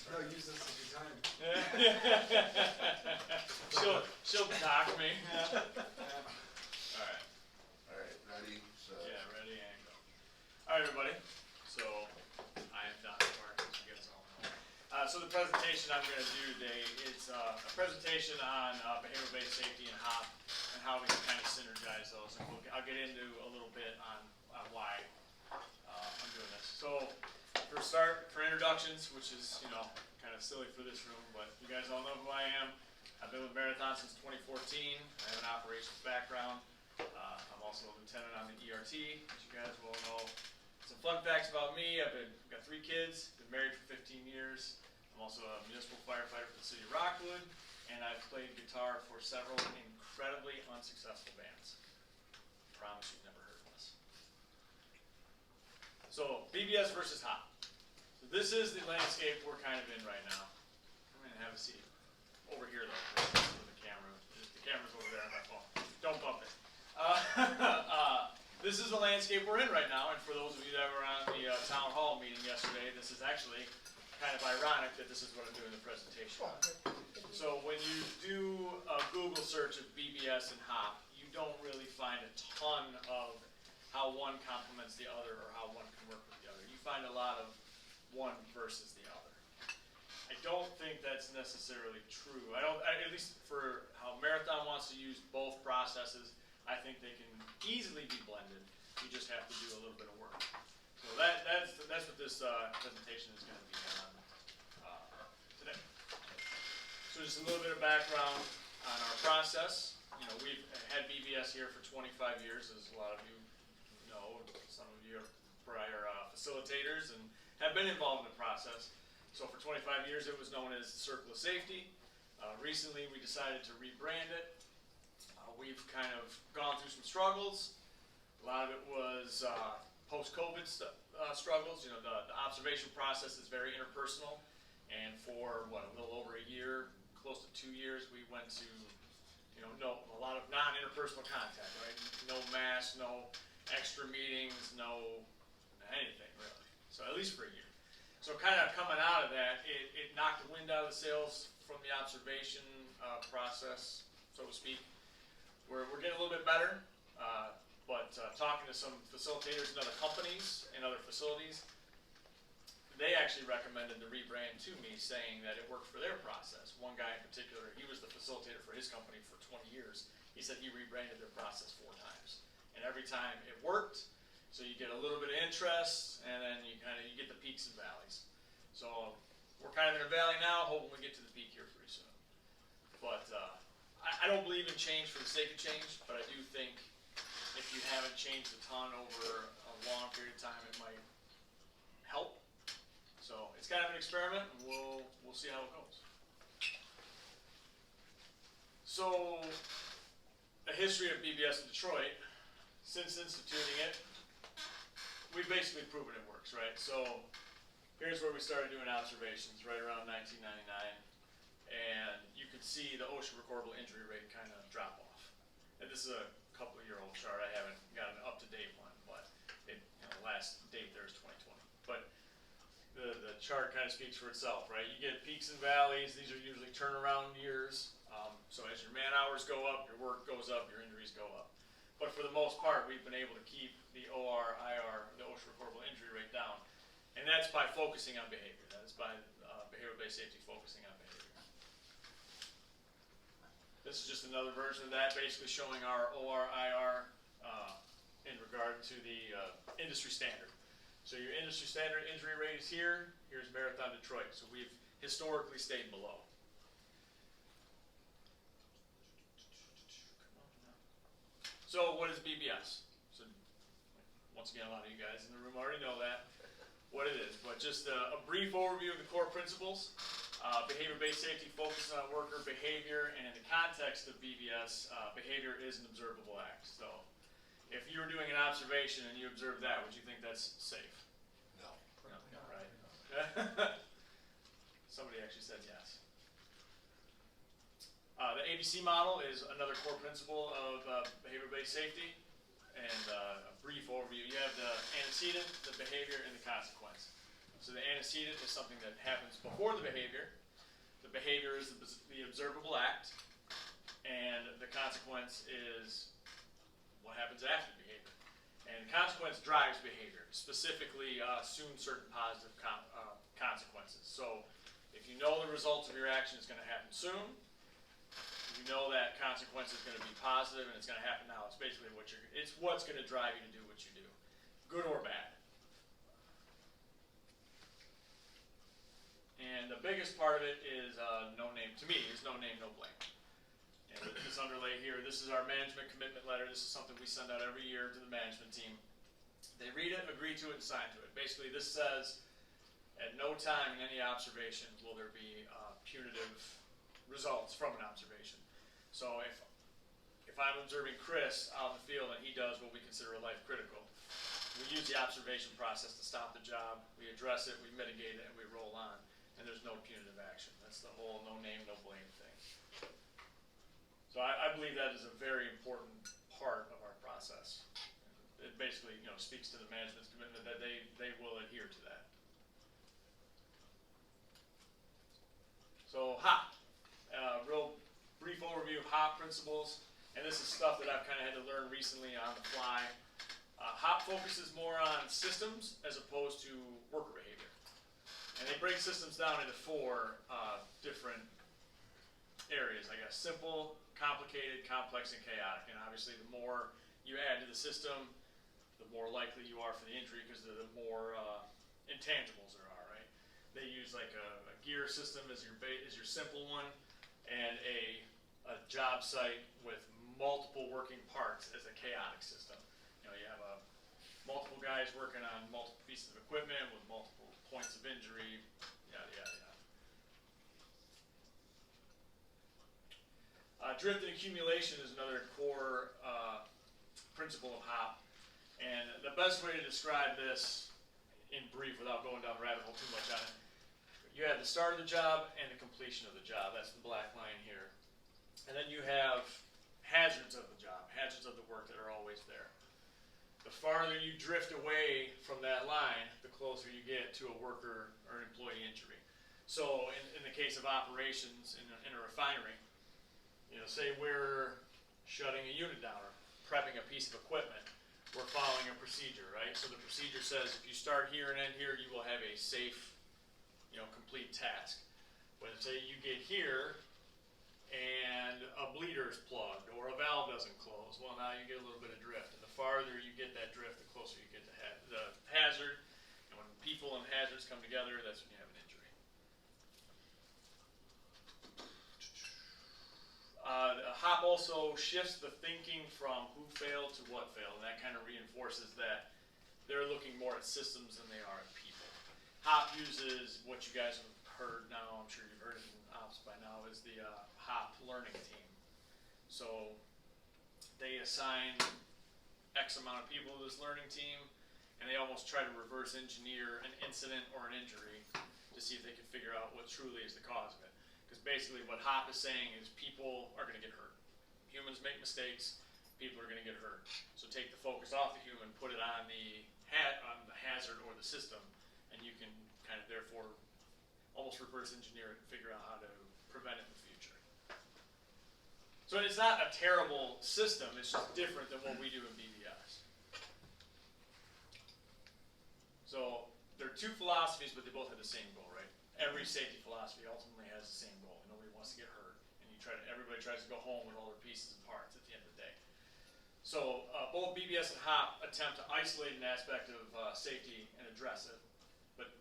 No, use this as your time. she'll dock me. Yeah. Alright. Alright, ready, set. Yeah, ready and go. Alright everybody, so I am Dr. Mark, as you guys all know. So the presentation I'm going to do today is a presentation on behavior-based safety and HOP and how we can kind of synergize those. And I'll get into a little bit on why I'm doing this. So for introductions, which is, kind of silly for this room, but you guys all know who I am. I've been with Marathon since 2014. I have an operations background. I'm also a lieutenant on the ERT, as you guys will know. Some fun facts about me: I've got 3 kids, been married for 15 years. I'm also a municipal firefighter for the city of Rockwood, and I've played guitar for several incredibly unsuccessful bands. I promise you've never heard of us. So BBS versus HOP. So this is the landscape we're kind of in right now. I'm going to have a seat. Over here though, for the camera. The camera's over there on my phone. Don't bump it. This is the landscape we're in right now, and for those of you that were on the town hall meeting yesterday, this is actually kind of ironic that this is what I'm doing the presentation on. So when you do a Google search of BBS and HOP, you don't really find a ton of how one complements the other or how one can work with the other. You find a lot of one versus the other. I don't think that's necessarily true. At least for how Marathon wants to use both processes, I think they can easily be blended. You just have to do a little bit of work. So that's what this presentation is going to be on today. So just a little bit of background on our process. We've had BBS here for 25 years, as a lot of you know. Some of you are prior facilitators and have been involved in the process. So for 25 years it was known as the Circle of Safety. Recently we decided to rebrand it. We've kind of gone through some struggles. A lot of it was post-COVID struggles. The observation process is very interpersonal, and for a little over a year, close to 2 years, we went to a lot of non-interpersonal contact, right? No masks, no extra meetings, no anything really. So at least for a year. So kind of coming out of that, it knocked the wind out of the sails from the observation process, so to speak. We're getting a little bit better, but talking to some facilitators in other companies and other facilities, they actually recommended the rebrand to me, saying that it worked for their process. One guy in particular, he was the facilitator for his company for 20 years. He said he rebranded their process 4 times, and every time it worked. So you get a little bit of interest, and then you get the peaks and valleys. So we're kind of in a valley now, hoping we get to the peak here pretty soon. But I don't believe in change for the sake of change, but I do think if you haven't changed a ton over a long period of time, it might help. So it's kind of an experiment, and we'll see how it goes. So a history of BBS in Detroit. Since instituting it, we've basically proven it works, right? So here's where we started doing observations, right around 1999. And you could see the OSHA recordable injury rate kind of drop off. And this is a couple-year-old chart. I haven't got an up-to-date one, but the last date there is 2020. But the chart kind of speaks for itself, right? You get peaks and valleys. These are usually turnaround years. So as your man hours go up, your work goes up, your injuries go up. But for the most part, we've been able to keep the OR, IR, the OSHA recordable injury rate down. And that's by focusing on behavior. That is by behavior-based safety focusing on behavior. This is just another version of that, basically showing our OR, IR in regard to the industry standard. So your industry standard injury rate is here. Here's Marathon Detroit. So we've historically stayed below. So what is BBS? So once again, a lot of you guys in the room already know what it is, but just a brief overview of the core principles. Behavior-based safety focuses on worker behavior, and in the context of BBS, behavior is an observable act. So if you were doing an observation and you observed that, would you think that's safe? No. No, right? Somebody actually said yes. The ABC model is another core principle of behavior-based safety. And a brief overview. You have the antecedent, the behavior, and the consequence. So the antecedent is something that happens before the behavior. The behavior is the observable act, and the consequence is what happens after the behavior. And consequence drives behavior, specifically assume certain positive consequences. So if you know the result of your action is going to happen soon, you know that consequence is going to be positive and it's going to happen now. It's basically it's what's going to drive you to do what you do, good or bad. And the biggest part of it is no name, to me, is no name, no blame. And this underlay here, this is our management commitment letter. This is something we send out every year to the management team. They read it, agree to it, and sign to it. Basically, this says, at no time in any observation will there be punitive results from an observation. So if I'm observing Chris out in the field and he does what we consider a life critical, we use the observation process to stop the job, we address it, we mitigate it, and we roll on. And there's no punitive action. That's the whole no name, no blame thing. So I believe that is a very important part of our process. It basically, speaks to the management's commitment that they will adhere to that. So HOP, real brief overview of HOP principles, and this is stuff that I've kind of had to learn recently on the fly. HOP focuses more on systems as opposed to worker behavior. And they break systems down into 4 different areas, I guess. Simple, complicated, complex, and chaotic. And obviously the more you add to the system, the more likely you are for the injury because the more intangibles there are, right? They use like a gear system as your simple one, and a job site with multiple working parts as a chaotic system. You have multiple guys working on multiple pieces of equipment with multiple points of injury, yada, yada, yada. Drift and accumulation is another core principle of HOP. And the best way to describe this in brief without going down the rabbit hole too much on it, you have the start of the job and the completion of the job. That's the black line here. And then you have hazards of the job, hazards of the work that are always there. The farther you drift away from that line, the closer you get to a worker or employee injury. So in the case of operations in a refinery, say we're shutting a unit down or prepping a piece of equipment, we're following a procedure, right? So the procedure says if you start here and end here, you will have a safe, complete task. When say you get here and a bleeder is plugged or a valve doesn't close, well, now you get a little bit of drift. And the farther you get that drift, the closer you get to the hazard. And when people and hazards come together, that's when you have an injury. HOP also shifts the thinking from who failed to what failed, and that kind of reinforces that they're looking more at systems than they are at people. HOP uses what you guys have heard now, I'm sure you've heard it in ops by now, is the HOP learning team. So they assign X amount of people to this learning team, and they almost try to reverse engineer an incident or an injury to see if they can figure out what truly is the cause of it. Because basically what HOP is saying is people are going to get hurt. Humans make mistakes, people are going to get hurt. So take the focus off the human, put it on the hazard or the system, and you can kind of therefore almost reverse engineer it and figure out how to prevent it in the future. So it's not a terrible system, it's just different than what we do in BBS. So there are 2 philosophies, but they both have the same goal, right? Every safety philosophy ultimately has the same goal. Nobody wants to get hurt, and everybody tries to go home with all their pieces and parts at the end of the day. So both BBS and HOP attempt to isolate an aspect of safety and address it, but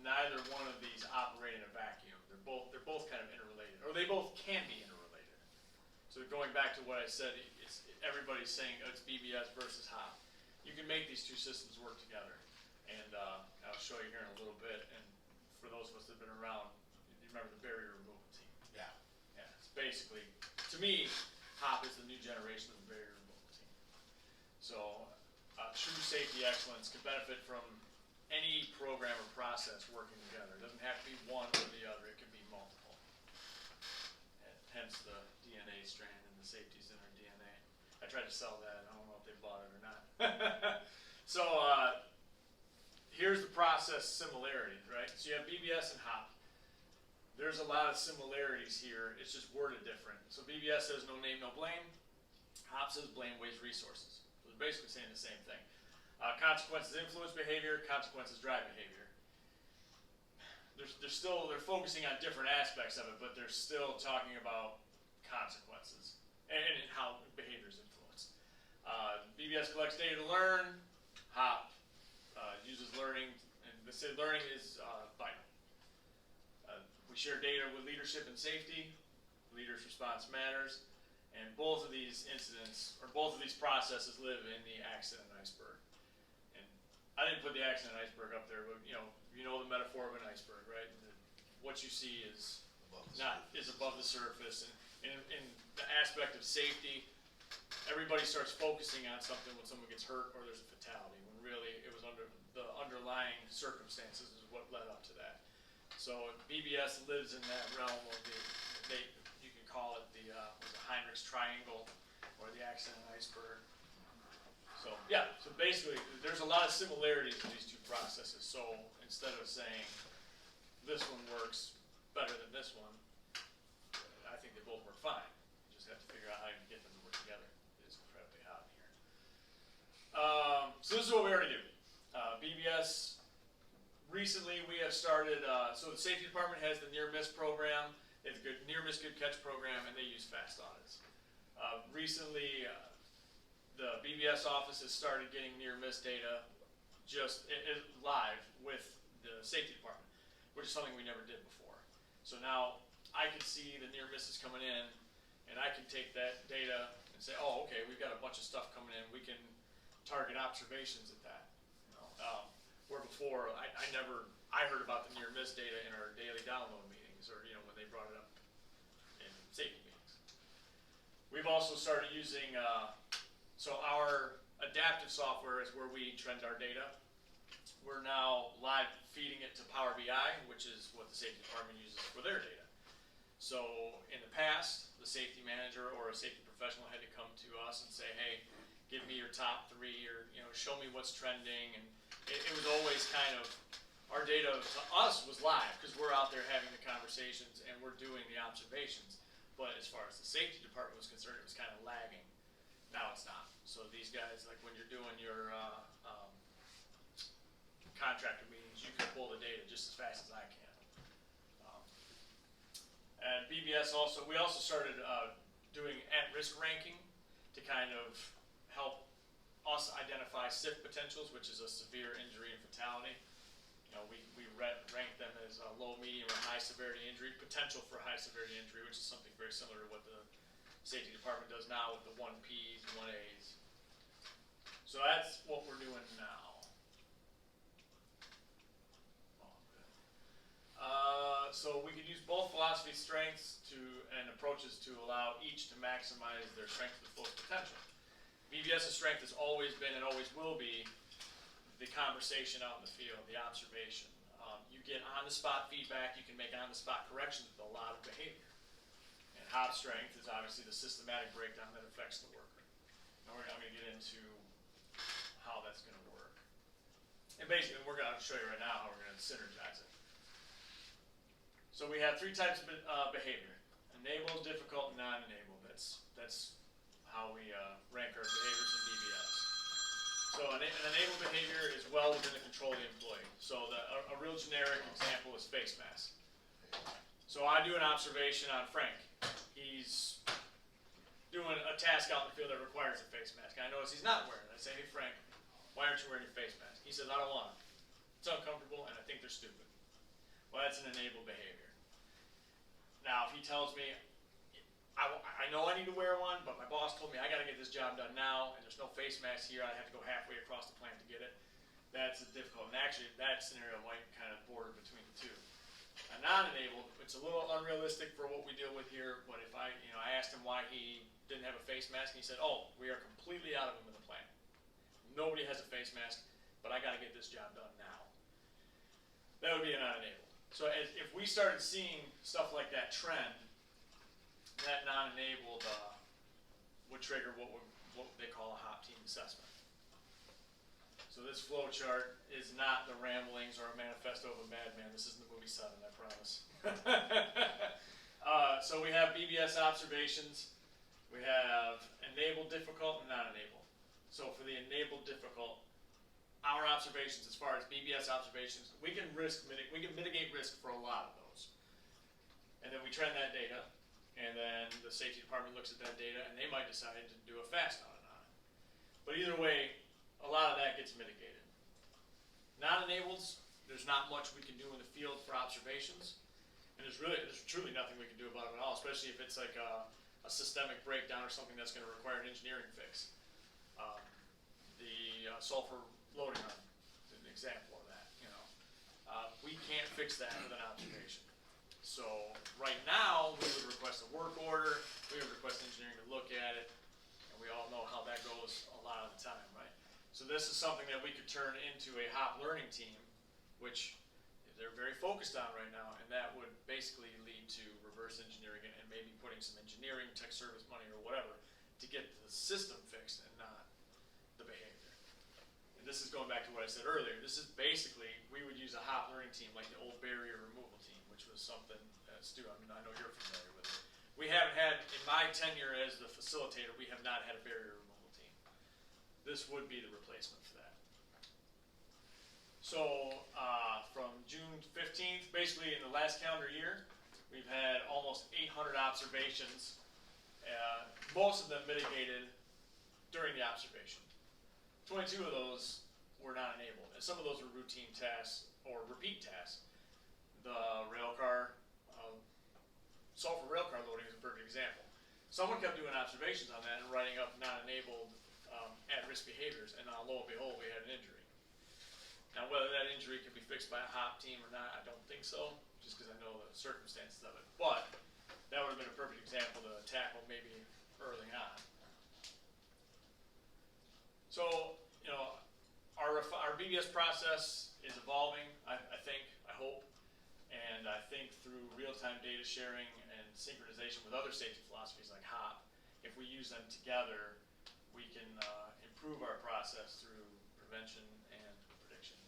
neither one of these operate in a vacuum. They're both kind of interrelated, or they both can be interrelated. So going back to what I said, everybody's saying it's BBS versus HOP. You can make these 2 systems work together, and I'll show you here in a little bit. And for those of us that have been around, you remember the barrier removal team. Yeah. It's basically, to me, HOP is the new generation of the barrier removal team. So true safety excellence can benefit from any program or process working together. It doesn't have to be one or the other, it can be multiple. And hence the DNA strand and the safety's in our DNA. I tried to sell that, I don't know if they bought it or not. So here's the process similarity, right? So you have BBS and HOP. There's a lot of similarities here. It's just worded different. So BBS says no name, no blame. HOP says blame, waste, resources. So they're basically saying the same thing. Consequences influence behavior. Consequences drive behavior. They're focusing on different aspects of it, but they're still talking about consequences and how behavior is influenced. BBS collects data to learn. HOP uses learning, and they say learning is vital. We share data with leadership and safety. Leaders' response matters, and both of these incidents, or both of these processes, live in the accident iceberg. And I didn't put the accident iceberg up there, but you know the metaphor of an iceberg, right? What you see is above the surface, and in the aspect of safety, everybody starts focusing on something when someone gets hurt or there's a fatality, when really it was under the underlying circumstances is what led up to that. So BBS lives in that realm of you can call it the Heinrich's triangle or the accident iceberg. So yeah, so basically there's a lot of similarities in these two processes. So instead of saying this one works better than this one, I think they both work fine. You just have to figure out how you get them to work together. It is incredibly hot in here. So this is what we already do. BBS, recently we have started, so the safety department has the near-miss program, they have the near-miss good catch program, and they use fast audits. Recently, the BBS office has started getting near-miss data just live with the safety department, which is something we never did before. So now I can see the near misses coming in, and I can take that data and say, oh, okay, we've got a bunch of stuff coming in. We can target observations at that. Where before I heard about the near miss data in our daily download meetings, or when they brought it up in safety meetings. We've also started using so our adaptive software is where we trend our data. We're now live feeding it to Power BI, which is what the safety department uses for their data. So in the past, the safety manager or a safety professional had to come to us and say, hey, give me your top 3, or show me what's trending. And it was always kind of, our data to us was live because we're out there having the conversations and we're doing the observations. But as far as the safety department was concerned, it was kind of lagging. Now it's not. So these guys, like when you're doing your contractor meetings, you can pull the data just as fast as I can. And BBS we also started doing at-risk ranking to kind of help us identify SIF potentials, which is a severe injury and fatality. We rank them as low, medium, or high severity injury, potential for high severity injury, which is something very similar to what the safety department does now with the 1Ps, 1As. So that's what we're doing now. So we can use both philosophy strengths and approaches to allow each to maximize their strength to the fullest potential. BBS's strength has always been and always will be the conversation out in the field, the observation. You get on-the-spot feedback, you can make on-the-spot corrections with a lot of behavior. And HOP strength is obviously the systematic breakdown that affects the worker. And I'm going to get into how that's going to work. And basically, we're going to show you right now how we're going to synergize it. So we have 3 types of behavior: enabled, difficult, and non-enabled. That's how we rank our behaviors in BBS. So an enabled behavior is well within the control of the employee. So a real generic example is face mask. So I do an observation on Frank. He's doing a task out in the field that requires a face mask. And I notice he's not wearing it. I say, hey Frank, why aren't you wearing your face mask? He says, I don't want it. It's uncomfortable and I think they're stupid. Well, that's an enabled behavior. Now, if he tells me, I know I need to wear one, but my boss told me I got to get this job done now, and there's no face mask here, I have to go halfway across the plant to get it. That's difficult. And actually, that scenario might kind of border between the two. A non-enabled, it's a little unrealistic for what we deal with here, but if I asked him why he didn't have a face mask, and he said, oh, we are completely out of them in the plant. Nobody has a face mask, but I got to get this job done now. That would be a non-enabled. So if we started seeing stuff like that trend, that non-enabled would trigger what they call a HOP team assessment. So this flow chart is not the ramblings or a manifesto of a madman. This isn't the movie Seven, I promise. So we have BBS observations. We have enabled, difficult, and non-enabled. So for the enabled, difficult, our observations as far as BBS observations, we can mitigate risk for a lot of those. And then we trend that data, and then the safety department looks at that data, and they might decide to do a fast audit on it. But either way, a lot of that gets mitigated. Non-enableds, there's not much we can do in the field for observations, and there's truly nothing we can do about them at all, especially if it's like a systemic breakdown or something that's going to require an engineering fix. The sulfur loading arm is an example of that. We can't fix that with an observation. So right now, we would request a work order. We would request engineering to look at it, and we all know how that goes a lot of the time, right? So this is something that we could turn into a HOP learning team, which they're very focused on right now, and that would basically lead to reverse engineering and maybe putting some engineering, tech service money or whatever to get the system fixed and not the behavior. And this is going back to what I said earlier. This is basically, we would use a HOP learning team like the old barrier removal team, which was something, Stu, I know you're familiar with it. We haven't had, in my tenure as the facilitator, we have not had a barrier removal team. This would be the replacement for that. So from June 15th, basically in the last calendar year, we've had almost 800 observations, most of them mitigated during the observation. 22 of those were not enabled, and some of those were routine tasks or repeat tasks. The railcar, sulfur railcar loading is a perfect example. Someone kept doing observations on that and writing up non-enabled at-risk behaviors, and lo and behold, we had an injury. Now, whether that injury can be fixed by a HOP team or not, I don't think so, just because I know the circumstances of it. But that would have been a perfect example to tackle maybe early on. So, our BBS process is evolving, I think, I hope. And I think through real-time data sharing and synchronization with other safety philosophies like HOP, if we use them together, we can improve our process through prevention and prediction.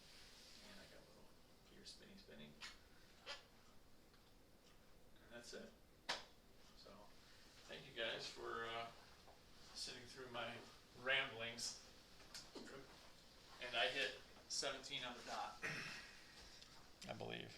And I got a little gear spinning. And that's it. So, thank you guys for sitting through my ramblings. And I hit 17 on the dot. I believe.